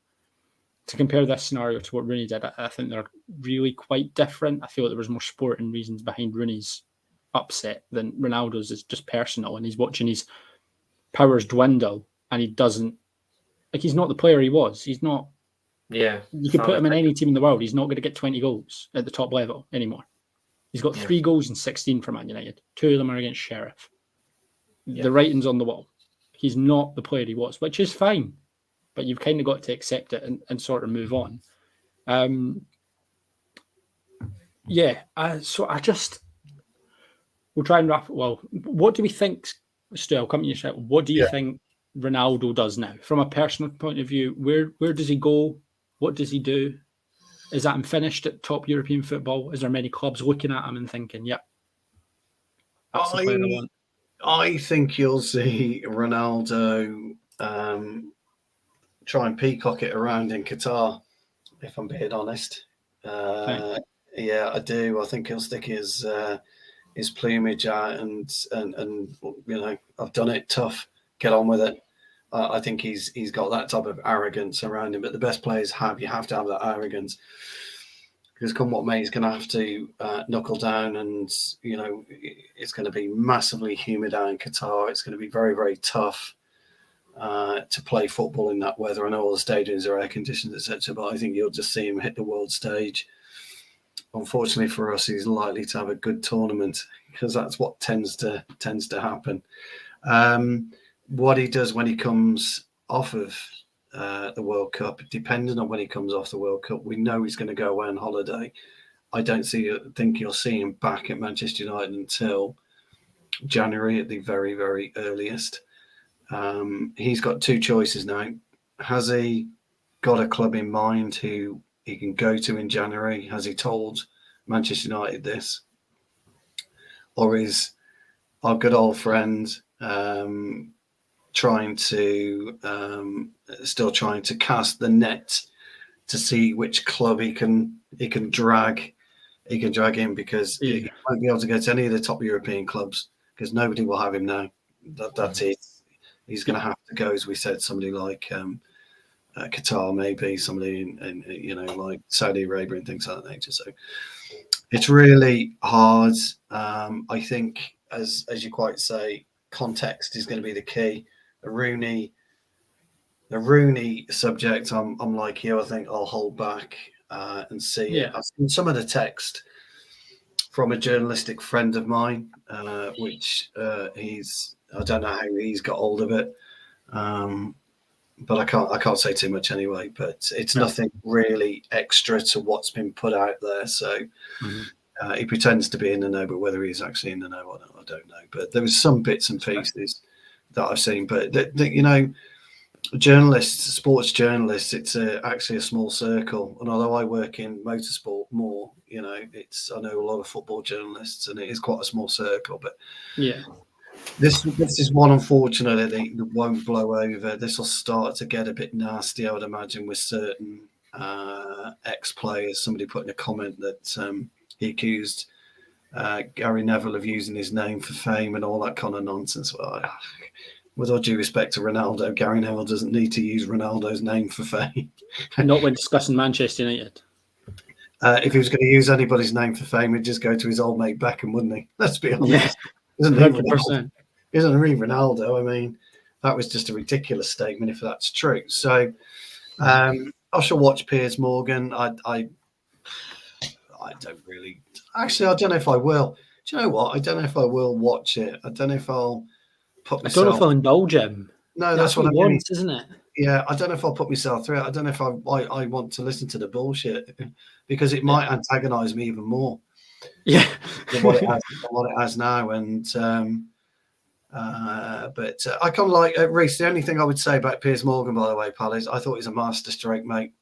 to compare this scenario to what Rooney did, I think they're really quite different. I feel like there was more sporting reasons behind Rooney's upset than Ronaldo's is just personal, and he's watching his powers dwindle, and he doesn't, like, he's not the player he was. He's not. Yeah. You could put him in any team in the world. He's not going to get 20 goals at the top level anymore. He's got 3 goals and 16 for Man United. 2 of them are against Sheriff. The writing's on the wall. He's not the player he was, which is fine. But you've kind of got to accept it and sort of move on. So I just... We'll try and wrap... Well, what do we think... Stu, I'll come to you, Shep. What do you think Ronaldo does now? From a personal point of view, where does he go? What does he do? Is that him finished at top European football? Is there many clubs looking at him and thinking, yep, that's the player I want? I think you'll see Ronaldo try and peacock it around in Qatar, if I'm being honest. Yeah, I do. I think he'll stick his plumage out and you know, I've done it, tough, get on with it. I think he's got that type of arrogance around him, but the best players you have to have that arrogance, because come what may, he's going to have to knuckle down, and you know, it's going to be massively humid out in Qatar. It's going to be very, very tough to play football in that weather. I know all the stadiums are air conditioned, etc., but I think you'll just see him hit the world stage. Unfortunately for us, he's likely to have a good tournament, because that's what tends to happen. What he does when he comes off of the World Cup, depending on when he comes off the World Cup, we know he's going to go away on holiday. I don't think you'll see him back at Manchester United until January at the very, very earliest. He's got 2 choices now. Has he got a club in mind who he can go to in January? Has he told Manchester United this? Or is our good old friend still trying to cast the net to see which club he can drag in, because he won't be able to go to any of the top European clubs because nobody will have him now. That's it. He's going to have to go, as we said, somebody like Qatar, maybe somebody in you know, like Saudi Arabia and things like that nature. So it's really hard. I think, as you quite say, context is going to be the key. The Rooney subject, I'm like you. I think I'll hold back and see. Yeah. I've seen some of the text from a journalistic friend of mine, which I don't know how he's got hold of it, but I can't say too much anyway. But it's nothing really extra to what's been put out there. So he pretends to be in the know, but whether he's actually in the know, I don't know. But there was some bits and pieces that I've seen. But you know, journalists, sports journalists, it's actually a small circle. And although I work in motorsport more, you know, I know a lot of football journalists, and it is quite a small circle. But this is one, unfortunately, that won't blow over. This will start to get a bit nasty, I would imagine, with certain ex-players. Somebody put in a comment that he accused Gary Neville of using his name for fame and all that kind of nonsense. Well, with all due respect to Ronaldo, Gary Neville doesn't need to use Ronaldo's name for fame. Not when discussing Manchester United. If he was going to use anybody's name for fame, he'd just go to his old mate Beckham, wouldn't he? Let's be honest. Yeah, Isn't 100%. Isn't he Ronaldo? I mean, that was just a ridiculous statement if that's true. So I shall watch Piers Morgan. I don't really... Actually, I don't know if I will. Do you know what? I don't know if I will watch it. I don't know if I'll put myself... I don't know if I'll indulge him. No, that's what he I mean. wants, isn't it? Yeah, I don't know if I'll put myself through it. I don't know if I want to listen to the bullshit because it might antagonise me even more. Yeah. than what it has now. And but I kind of like Reece. The only thing I would say about Piers Morgan, by the way, pal, is I thought he's a masterstroke, mate.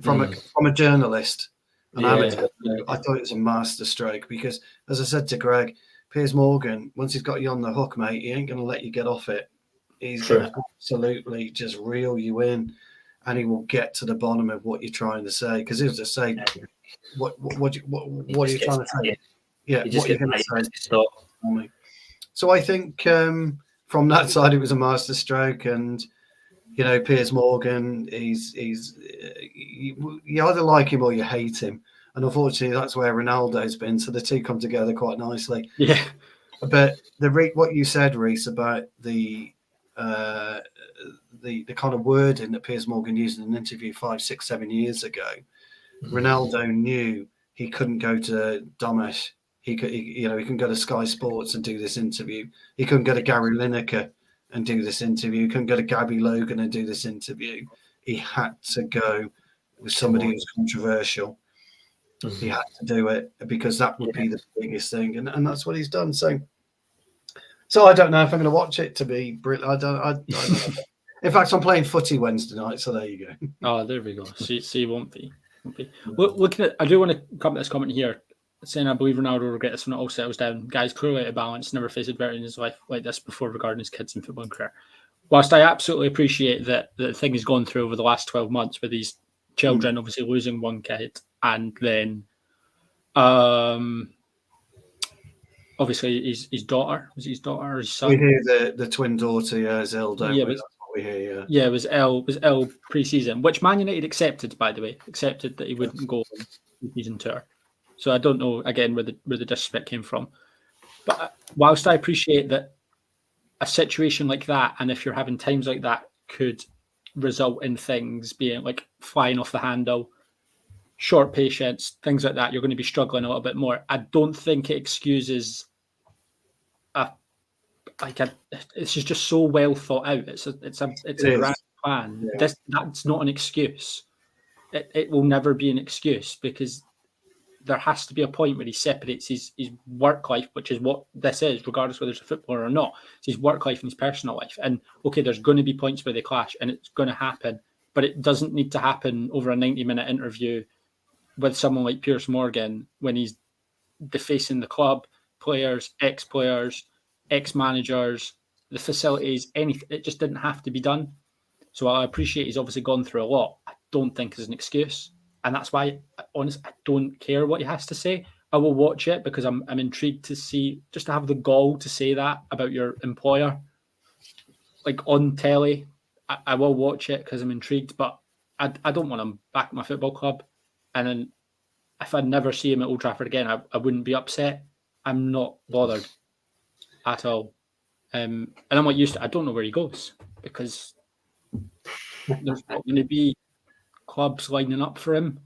From a journalist, an amateur, I thought it was a masterstroke because, as I said to Greg, Piers Morgan, once he's got you on the hook, mate, he ain't going to let you get off it. He's going to absolutely just reel you in, and he will get to the bottom of what you're trying to say. Because he'll just say, "What are you trying to say?" Yeah, what are you going to say? So I think from that side, it was a masterstroke, and you know, Piers Morgan, you either like him or you hate him, and unfortunately, that's where Ronaldo's been. So the two come together quite nicely. Yeah. But what you said, Reece, about the kind of wording that Piers Morgan used in an interview 5, 6, 7 years ago, Ronaldo knew he couldn't go to Domesh. He couldn't go to Sky Sports and do this interview. He couldn't go to Gary Lineker and do this interview. He couldn't go to Gabby Logan and do this interview. He had to go with somebody who was controversial. He had to do it because that would be the biggest thing, and that's what he's done. So I don't know if I'm going to watch it. To be brilliant, I don't know. In fact, I'm playing footy Wednesday night, so there you go. Oh, there we go. So you won't be. Looking at, I do want to come to this comment here, saying I believe Ronaldo will regret this when it all settles down. Guys clearly out of balance, never faced adversity in his life like this before regarding his kids and football career. Whilst I absolutely appreciate that the thing he's gone through over the last 12 months with these children, obviously losing one kid, and then obviously his daughter, was it his daughter or his son? We hear the twin daughter is ill, don't we? That's what we hear, yeah, was ill pre-season, which Man United accepted, by the way, accepted that he wouldn't go on the season tour. So I don't know again where the disrespect came from. But whilst I appreciate that a situation like that, and if you're having times like that, could result in things being like flying off the handle, short patience, things like that, you're going to be struggling a little bit more. I don't think it excuses it's just so well thought out. It's a grand plan. Yeah. That's not an excuse. It will never be an excuse because there has to be a point where he separates his work life, which is what this is, regardless whether it's a footballer or not. It's his work life and his personal life. And okay, there's going to be points where they clash, and it's going to happen, but it doesn't need to happen over a 90-minute interview with someone like Piers Morgan when he's defacing the club, players, ex-players, ex-managers, the facilities, anything. It just didn't have to be done. So I appreciate he's obviously gone through a lot. I don't think it's an excuse. And that's why, honestly, I don't care what he has to say. I will watch it because I'm intrigued to see, just to have the gall to say that about your employer, like on telly. I will watch it because I'm intrigued, but I don't want him back at my football club. And then if I'd never see him at Old Trafford again, I wouldn't be upset. I'm not bothered at all. And I'm not used to, I don't know where he goes because there's not going to be clubs lining up for him.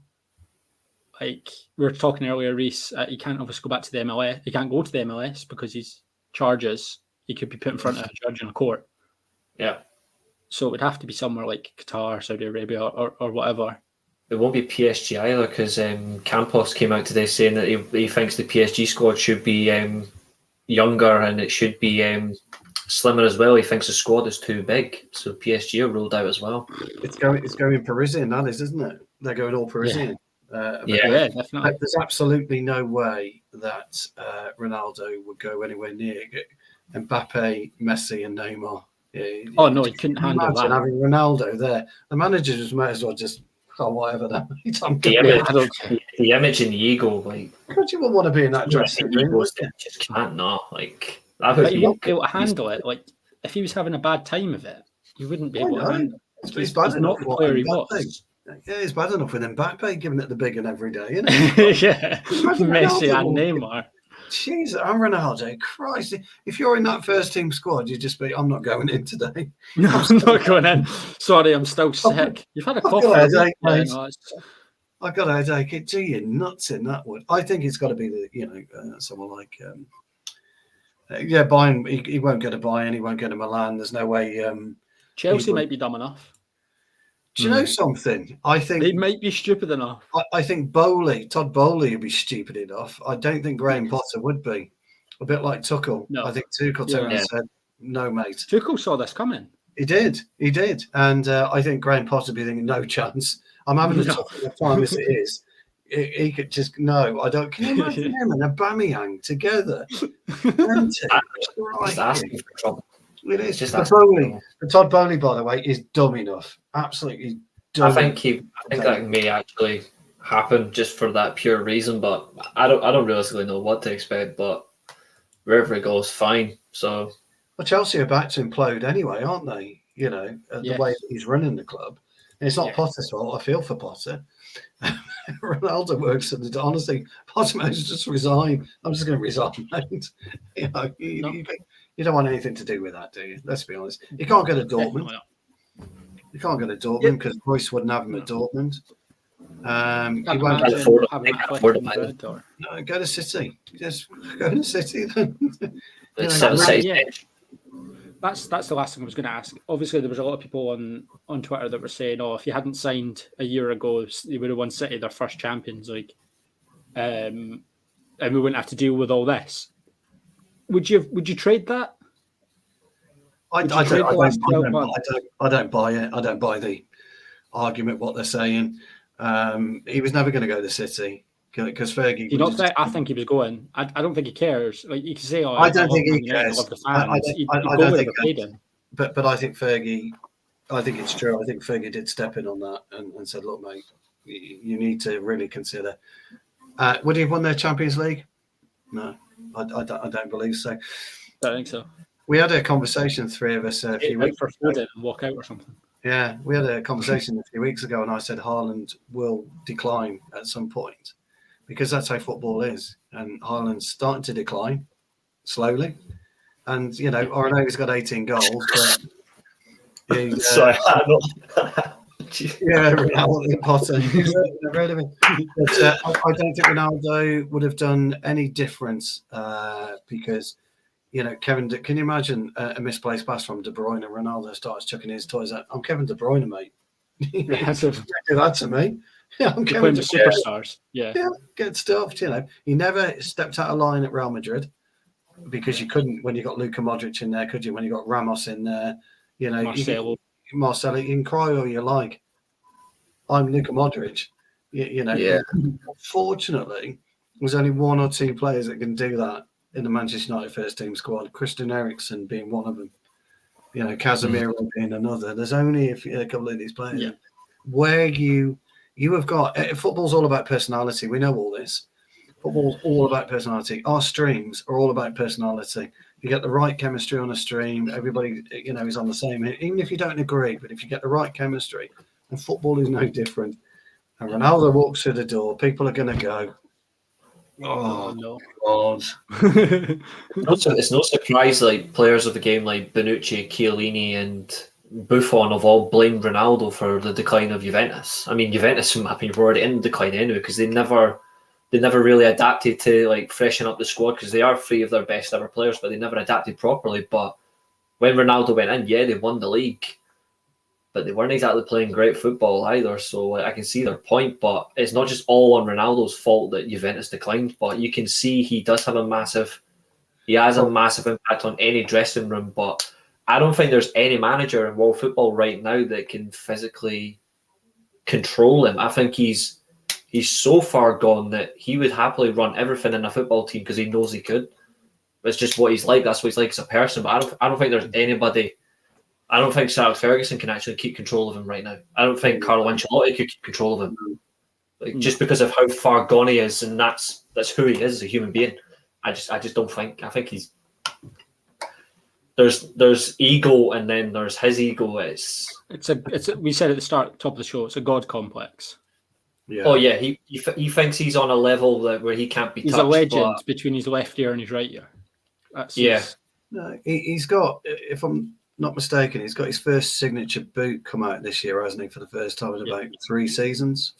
Like we were talking earlier, Reece, he can't obviously go back to the MLS. He can't go to the MLS because he's charges. He could be put in front of a judge in a court. Yeah. So it would have to be somewhere like Qatar, Saudi Arabia, or whatever. It won't be PSG either because Campos came out today saying that he thinks the PSG squad should be younger and it should be slimmer as well. He thinks the squad is too big, so PSG are ruled out as well. It's going Parisian, that is, isn't it? They're going all Parisian. Yeah, definitely. There's absolutely no way that Ronaldo would go anywhere near Mbappe, Messi, and Neymar. Yeah, oh no, he couldn't handle that. Having Ronaldo there, the manager just might as well just whatever that. The image and the ego, like. Don't you want to be in that dressing room? Just can't not like. But he won't be able to handle it. Like if he was having a bad time of it, he wouldn't be able to handle it. He's not the player he was. Yeah, it's bad enough with Mbappe giving it the big and every day, isn't it? Yeah, Messi and Neymar. Jeez, I'm Ronaldo. Christ, if you're in that first team squad, you just be, I'm not going in today. No, I'm not going in. Sorry, I'm still sick. You've had a cough. I've got a headache. It do you nuts in that one. I think it's got to be someone like Bayern. He won't get a Bayern. He won't get a Milan. There's no way. Chelsea might be dumb enough. Do you know something? I think They might be stupid enough. I think Todd Bowley would be stupid enough. I don't think Graham Potter would be. A bit like Tuchel. No. I think Tuchel turned and said, "No, mate." Tuchel saw this coming. He did, and I think Graham Potter would be thinking, "No chance. I'm having a tough enough time as it is." He could just no. I don't. Can you imagine him and Aubameyang together? Just asking for trouble. It is Just just Bowley. Todd Bowley, by the way, is dumb enough. Absolutely dumb. I think that may actually happen just for that pure reason, but I don't realistically know what to expect. But wherever it goes, fine. So, well, Chelsea are about to implode anyway, aren't they? You know, the way that he's running the club. And it's not Potter's fault. I feel for Potter. Ronaldo works at the honestly. Potter might just resign. I'm just going to resign, mate. You know, you don't want anything to do with that, do you? Let's be honest. You can't go to Dortmund. You can't go to Dortmont because Royce wouldn't have him at Dortmund. You won't afford him. No, go to City. Just go to City then. That's the last thing I was going to ask. Obviously, there was a lot of people on Twitter that were saying, "Oh, if you hadn't signed a year ago, they would have won City their first Champions League, and we wouldn't have to deal with all this." Would you trade that? I don't buy it. I don't buy the argument what they're saying. He was never going to go to City because Fergie. I think he was going. I don't think he cares. Like you can say, "Oh, I don't think he cares." I don't think. But I think Fergie. I think it's true. I think Fergie did step in on that and said, "Look, mate, you need to really consider." Would he have won their Champions League? No, I don't believe so. I don't think so. We had a conversation, three of us, a few weeks ago. And walk out or something. Yeah, we had a conversation a few weeks ago, and I said Haaland will decline at some point because that's how football is. And Haaland's starting to decline slowly. And, you know, I know he's got 18 goals, but... Sorry, yeah, Ronaldo Potter. Never heard of him. But I don't think Ronaldo would have done any difference because... You know, Kevin, can you imagine a misplaced pass from De Bruyne and Ronaldo starts chucking his toys out? I'm Kevin De Bruyne, mate. Do that to me. Yeah, I'm Kevin De Bruyne. Superstars. Yeah, get stuffed, you know. He never stepped out of line at Real Madrid because you couldn't when you got Luka Modric in there, could you? When you got Ramos in there, you know, Marcelo, you can cry all you like. I'm Luka Modric. You know, Fortunately, there's only one or two players that can do that in the Manchester United first team squad, Christian Eriksen being one of them, you know, Casemiro being another. There's only a couple of these players where you have got football's all about personality. We know all this. Football's all about personality. Our streams are all about personality. You get the right chemistry on a stream, everybody, you know, is on the same. Even if you don't agree, but if you get the right chemistry, and football is no different. And Ronaldo walks through the door, people are going to go, oh no! God. It's no surprise like players of the game like Bonucci, Chiellini, and Buffon have all blamed Ronaldo for the decline of Juventus. I mean, Juventus, in my opinion, were already in decline anyway because they never really adapted to like freshen up the squad because they are three of their best ever players, but they never adapted properly. But when Ronaldo went in, they won the league. But they weren't exactly playing great football either, so I can see their point. But it's not just all on Ronaldo's fault that Juventus declined. But you can see he has a massive impact on any dressing room. But I don't think there's any manager in world football right now that can physically control him. I think he's so far gone that he would happily run everything in a football team because he knows he could. It's just what he's like. That's what he's like as a person. But I don't think there's anybody. I don't think Sir Alex Ferguson can actually keep control of him right now. I don't think Carlo Ancelotti could keep control of him, just because of how far gone he is, and that's who he is as a human being. I just don't think. I think he's there's ego, and then there's his ego. It's we said at the top of the show. It's a god complex. Yeah. Oh yeah, he thinks he's on a level where he can't be. He's touched, a legend between his left ear and his right ear. No, he's got. If I'm not mistaken, he's got his first signature boot come out this year, hasn't he? For the first time in about 4 seasons.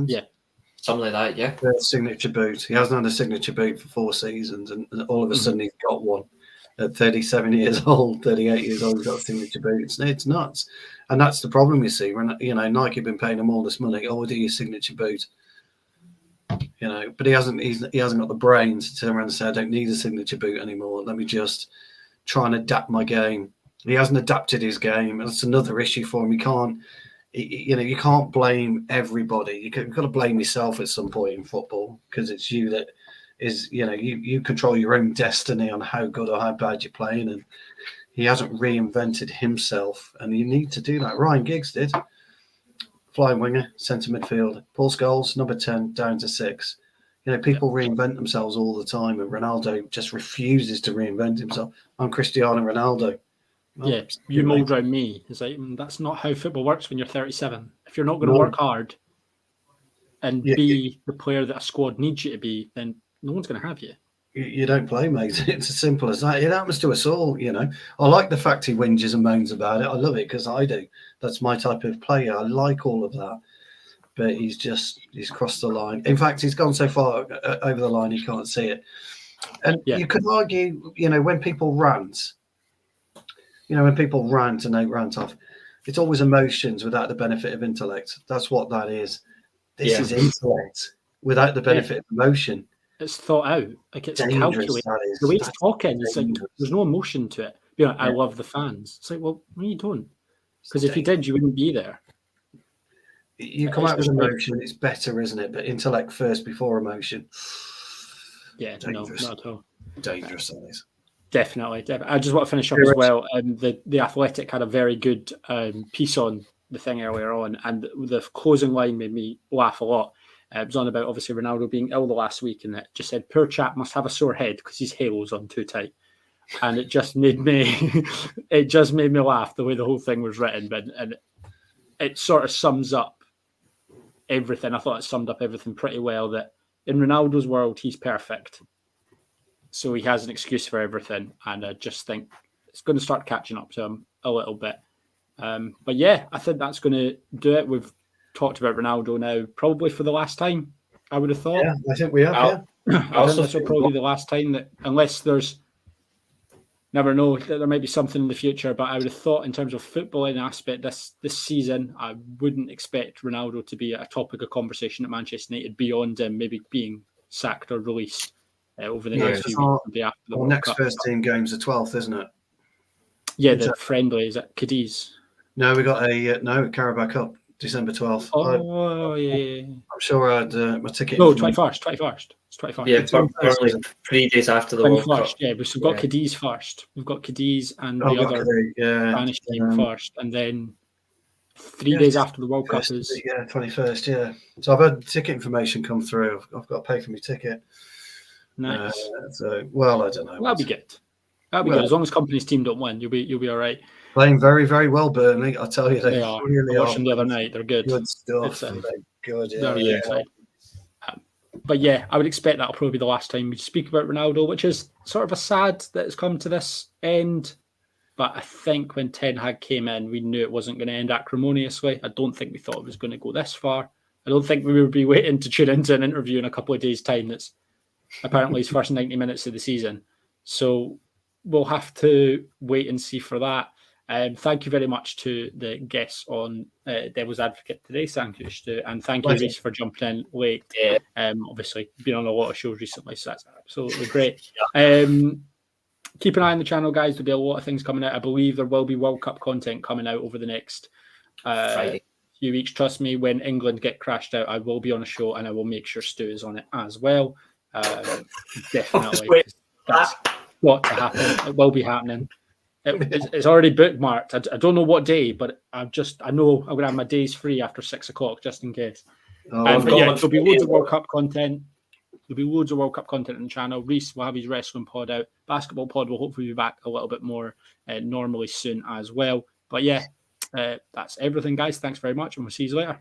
Yeah, something like that. Yeah, first signature boot. He hasn't had a signature boot for 4 seasons, and all of a sudden he's got one at 37 years old, 38 years old. He's got a signature boot. It's nuts. And that's the problem, you see. When, Nike have been paying him all this money. Oh, we'll do your signature boot. But he hasn't got the brains to turn around and say, I don't need a signature boot anymore. Let me just try and adapt my game. He hasn't adapted his game. That's another issue for him. You can't blame everybody. You've got to blame yourself at some point in football, because it's you that is, you control your own destiny on how good or how bad you're playing. And he hasn't reinvented himself, and you need to do that. Ryan Giggs did. Flying winger, centre midfield. Paul Scholes, number 10, down to 6. People reinvent themselves all the time, and Ronaldo just refuses to reinvent himself. I'm Cristiano Ronaldo. Well, you mould around me. It's like, that's not how football works when you're 37. If you're not going to work hard and be the player that a squad needs you to be, then no one's going to have you. You don't play, mate. It's as simple as that. It happens to us all, I like the fact he whinges and moans about it. I love it, because I do. That's my type of player. I like all of that. But he's crossed the line. In fact, he's gone so far over the line he can't see it. And you could argue, when people rant, and they rant off, it's always emotions without the benefit of intellect. That's what that is. This is intellect without the benefit of emotion. It's thought out, like it's Dangerous, calculated. The way he's talking, it's like there's no emotion to it. I love the fans. It's like, well, no, you don't, because if you did, you wouldn't be there. You come out with emotion, it's better, isn't it? But intellect first before emotion. Yeah, dangerous. No, not at all. Dangerous, that is. Definitely. I just want to finish up as well. The Athletic had a very good piece on the thing earlier on, and the closing line made me laugh a lot. It was on about, obviously, Ronaldo being ill the last week, and it just said, poor chap must have a sore head because his halo's on too tight. And it just made me laugh the way the whole thing was written. And it sort of sums up everything. I thought it summed up everything pretty well, that in Ronaldo's world, he's perfect. So he has an excuse for everything. And I just think it's going to start catching up to him a little bit. But yeah, I think that's going to do it. We've talked about Ronaldo now probably for the last time, I would have thought. Yeah, I think we have, I think this will probably be the last time, that unless there's, never know, there might be something in the future, but I would have thought in terms of footballing aspect this season, I wouldn't expect Ronaldo to be a topic of conversation at Manchester United beyond him maybe being sacked or released over the next few weeks. After the next Cup. First team game's the 12th, isn't it? Yeah, the friendly is at Cadiz. No, we got Carabao Cup. December 12th. Yeah. I'm sure I had my ticket. No, 21st. It's 21st. Yeah, Burnley 3 days after the World Cup. Yeah, we've got Cadiz first. We've got Cadiz and the other Spanish team first. And then 3 days after the World Cup is... Yeah, 21st, yeah. So I've had ticket information come through. I've got to pay for my ticket. Nice. I don't know. That'll be good. Good. As long as company's team don't win, you'll be all right. Playing very, very well, Burnley. I tell you, they are. Really I watched them the other night. They're good. Good stuff. They're good. Yeah. But yeah, I would expect that'll probably be the last time we speak about Ronaldo, which is sort of a sad that it's come to this end. But I think when Ten Hag came in, we knew it wasn't going to end acrimoniously. I don't think we thought it was going to go this far. I don't think we would be waiting to tune into an interview in a couple of days' time that's apparently his first 90 minutes of the season. So we'll have to wait and see for that. Thank you very much to the guests on Devil's Advocate today. Thank you, Stu. And thank you, Reece, for jumping in late. Yeah. Obviously, been on a lot of shows recently, so that's absolutely great. Keep an eye on the channel, guys. There'll be a lot of things coming out. I believe there will be World Cup content coming out over the next few weeks. Trust me, when England get crashed out, I will be on a show and I will make sure Stu is on it as well. Definitely. That's got to happen. It will be happening. It's already bookmarked. I don't know what day, but I know I'm going to have my days free after 6 o'clock just in case. There'll be loads of World Cup content. There'll be loads of World Cup content on the channel. Reece will have his wrestling pod out. Basketball pod will hopefully be back a little bit more normally soon as well. But yeah, that's everything, guys. Thanks very much, and we'll see you later.